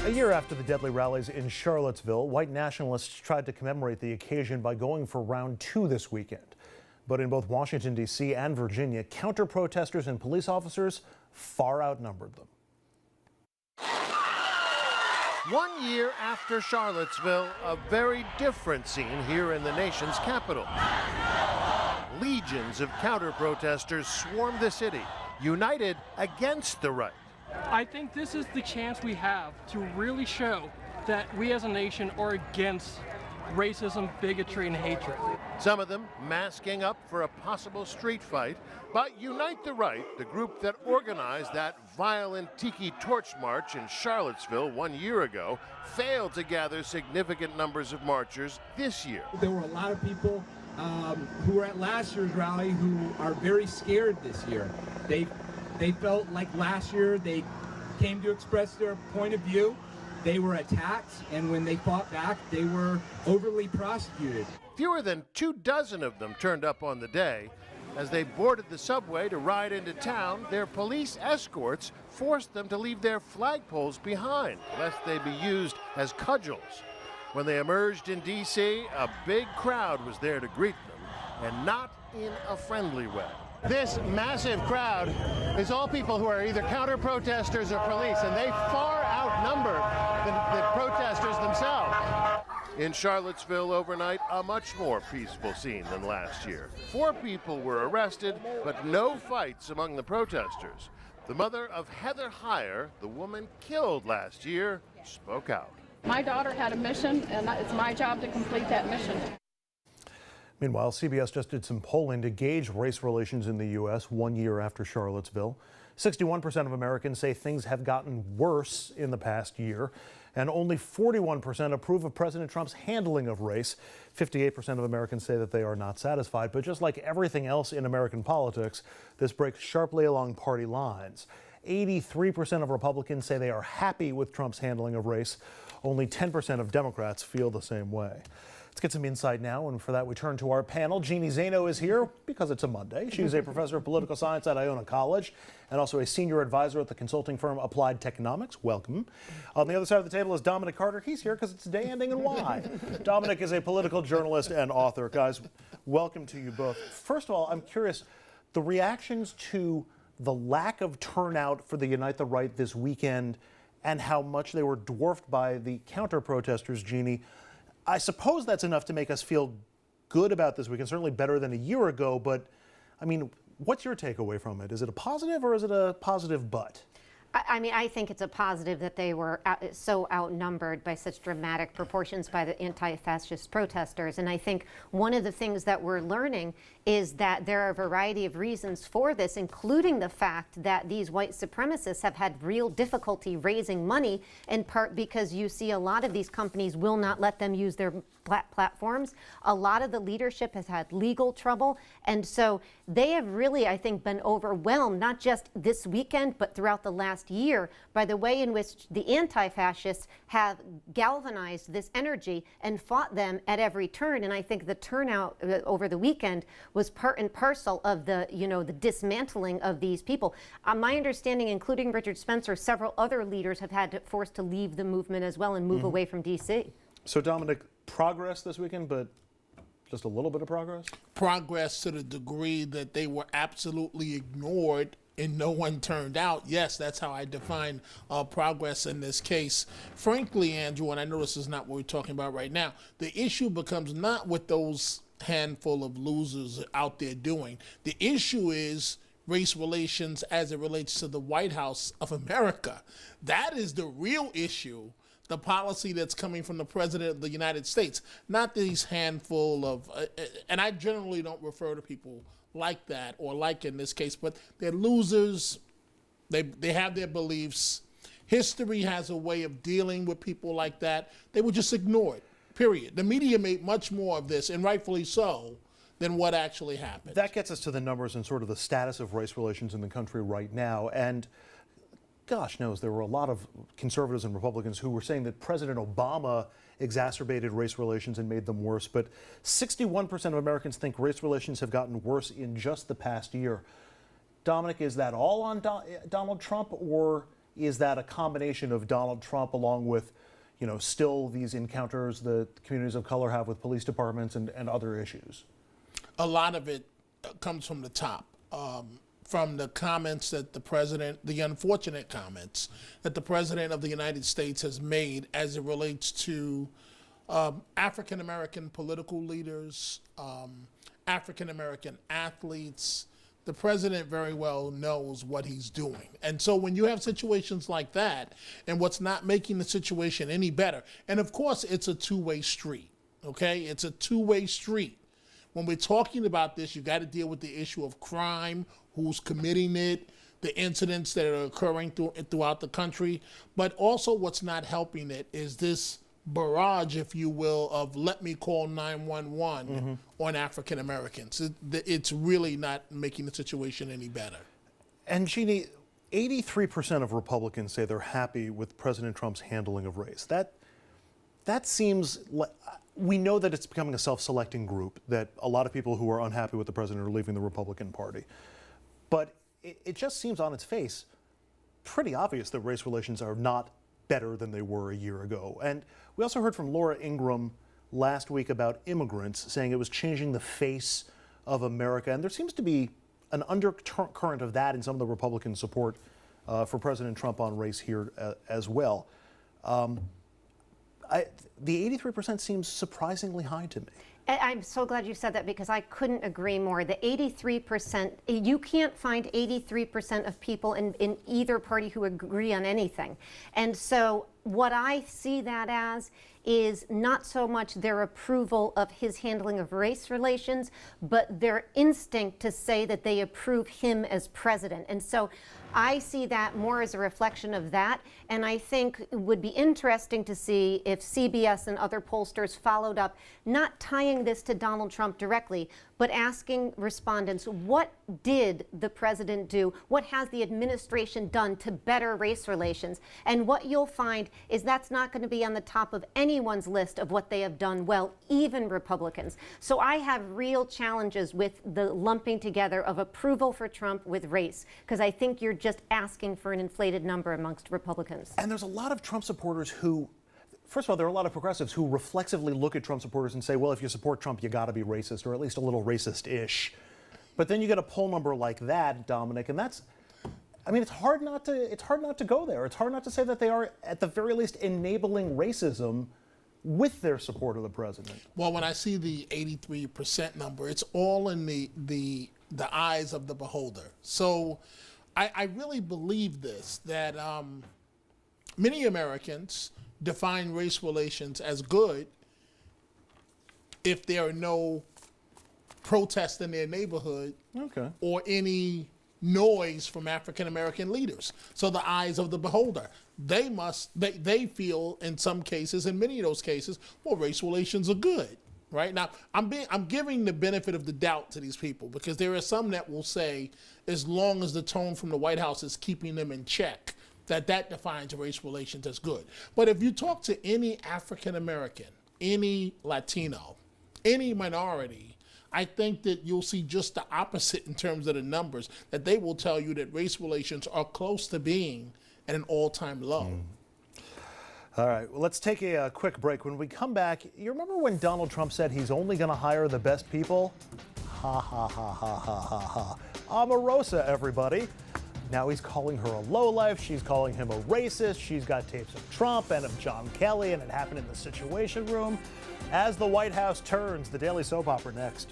A year after the deadly rallies in Charlottesville, white nationalists tried to commemorate the occasion by going for round 2 this weekend. But in both Washington, D.C. and Virginia, counter-protestors and police officers far outnumbered them. 1 year after Charlottesville, a very different scene here in the nation's capital. Legions of counter-protestors swarmed the city, united against the right. I think this is the chance we have to really show that we as a nation are against racism, bigotry, and hatred. Some of them masking up for a possible street fight, but Unite the Right, the group that organized that violent Tiki Torch March in Charlottesville 1 year ago, failed to gather significant numbers of marchers this year. There were a lot of people who were at last year's rally who are very scared this year. They felt like last year they came to express their point of view. They were attacked, and when they fought back, they were overly prosecuted. Fewer than 24 of them turned up on the day. As they boarded the subway to ride into town, their police escorts forced them to leave their flagpoles behind, lest they be used as cudgels. When they emerged in D.C., a big crowd was there to greet them, and not in a friendly way. This massive crowd is all people who are either counter-protestors or police, and they far outnumber the protesters themselves. In Charlottesville overnight, a much more peaceful scene than last year. 4 people were arrested, but no fights among the protesters. The mother of Heather Heyer, the woman killed last year, spoke out. My daughter had a mission, and it's my job to complete that mission. Meanwhile, CBS just did some polling to gauge race relations in the U.S. 1 year after Charlottesville. 61% of Americans say things have gotten worse in the past year, and only 41% approve of President Trump's handling of race. 58% of Americans say that they are not satisfied. But just like everything else in American politics, this breaks sharply along party lines. 83% of Republicans say they are happy with Trump's handling of race. Only 10% of Democrats feel the same way. Let's get some insight now, and for that we turn to our panel. Jeannie Zaino is here because it's a Monday. She's a professor of political science at Iona College and also a senior advisor at the consulting firm Applied Technomics. Welcome. On the other side of the table is Dominic Carter. He's here because it's day ending in Y. Dominic is a political journalist and author. Guys, welcome to you both. First of all, I'm curious, the reactions to the lack of turnout for the Unite the Right this weekend and how much they were dwarfed by the counter-protesters, Jeannie. I suppose that's enough to make us feel good about this weekend, certainly better than a year ago, but I mean, what's your takeaway from it? Is it a positive or is it a positive but? I mean, I think it's a positive that they were so outnumbered by such dramatic proportions by the anti-fascist protesters. And I think one of the things that we're learning is that there are a variety of reasons for this, including the fact that these white supremacists have had real difficulty raising money, in part because you see a lot of these companies will not let them use their platforms. A lot of the leadership has had legal trouble. And so they have really, I think, been overwhelmed, not just this weekend, but throughout the last year, by the way in which the anti-fascists have galvanized this energy and fought them at every turn. And I think the turnout over the weekend was part and parcel of the, the dismantling of these people. My understanding, including Richard Spencer, several other leaders have had to forced to leave the movement as well and move away from D.C. So Dominic, progress this weekend, but just a little bit of progress? Progress to the degree that they were absolutely ignored and no one turned out. Yes, that's how I define progress in this case. Frankly, Andrew, and I know this is not what we're talking about right now, the issue becomes not what those handful of losers out there doing. The issue is race relations as it relates to the White House of America. That is the real issue. The policy that's coming from the President of the United States, not these handful of, and I generally don't refer to people like that or like in this case, but they're losers. They have their beliefs. History has a way of dealing with people like that. They were just ignored, period. The media made much more of this, and rightfully so, than what actually happened. That gets us to the numbers and sort of the status of race relations in the country right now. And gosh knows, there were a lot of conservatives and Republicans who were saying that President Obama exacerbated race relations and made them worse. But 61% of Americans think race relations have gotten worse in just the past year. Dominic, is that all on Donald Trump, or is that a combination of Donald Trump along with, you know, still these encounters the communities of color have with police departments and other issues? A lot of it comes from the top. From the comments that the president, the unfortunate comments that the president of the United States has made as it relates to African-American political leaders, African-American athletes. The president very well knows what he's doing. And so when you have situations like that, and what's not making the situation any better, and of course it's a two-way street, okay? It's a two-way street. When we're talking about this, you got to deal with the issue of crime, who's committing it, the incidents that are occurring throughout the country. But also what's not helping it is this barrage, if you will, of let me call 911 on African Americans. It's really not making the situation any better. And Jeannie, 83% of Republicans say they're happy with President Trump's handling of race. That seems like, we know that it's becoming a self-selecting group, that a lot of people who are unhappy with the president are leaving the Republican Party. But it just seems on its face pretty obvious that race relations are not better than they were a year ago. And we also heard from Laura Ingraham last week about immigrants, saying it was changing the face of America. And there seems to be an undercurrent of that in some of the Republican support for President Trump on race here as well. The 83% seems surprisingly high to me. I'm so glad you said that, because I couldn't agree more. The 83%, you can't find 83% of people in either party who agree on anything. And so what I see that as is not so much their approval of his handling of race relations, but their instinct to say that they approve him as president. And so I see that more as a reflection of that, and I think it would be interesting to see if CBS and other pollsters followed up, not tying this to Donald Trump directly, but asking respondents, what did the president do? What has the administration done to better race relations? And what you'll find is that's not going to be on the top of anyone's list of what they have done well, even Republicans. So I have real challenges with the lumping together of approval for Trump with race, because I think you're just asking for an inflated number amongst Republicans. And there's a lot of Trump supporters who, first of all, there are a lot of progressives who reflexively look at Trump supporters and say, well, if you support Trump, you got to be racist, or at least a little racist-ish. But then you get a poll number like that, Dominic, and that's, I mean, it's hard not to go there. It's hard not to say that they are, at the very least, enabling racism with their support of the president. Well, when I see the 83% number, it's all in the eyes of the beholder. So I really believe this, that many Americans define race relations as good if there are no protests in their neighborhood or any noise from African American leaders. So the eyes of the beholder, they feel in some cases, in many of those cases, well, race relations are good. Right now, I'm giving the benefit of the doubt to these people, because there are some that will say, as long as the tone from the White House is keeping them in check, that defines race relations as good. But if you talk to any African American, any Latino, any minority, I think that you'll see just the opposite in terms of the numbers, that they will tell you that race relations are close to being at an all-time low. All right, well, let's take a quick break. When we come back, you remember when Donald Trump said he's only going to hire the best people? Ha, ha, ha, ha, ha, ha, ha. Omarosa, everybody. Now he's calling her a lowlife. She's calling him a racist. She's got tapes of Trump and of John Kelly, and it happened in the Situation Room. As the White House turns, the Daily Soap Opera next.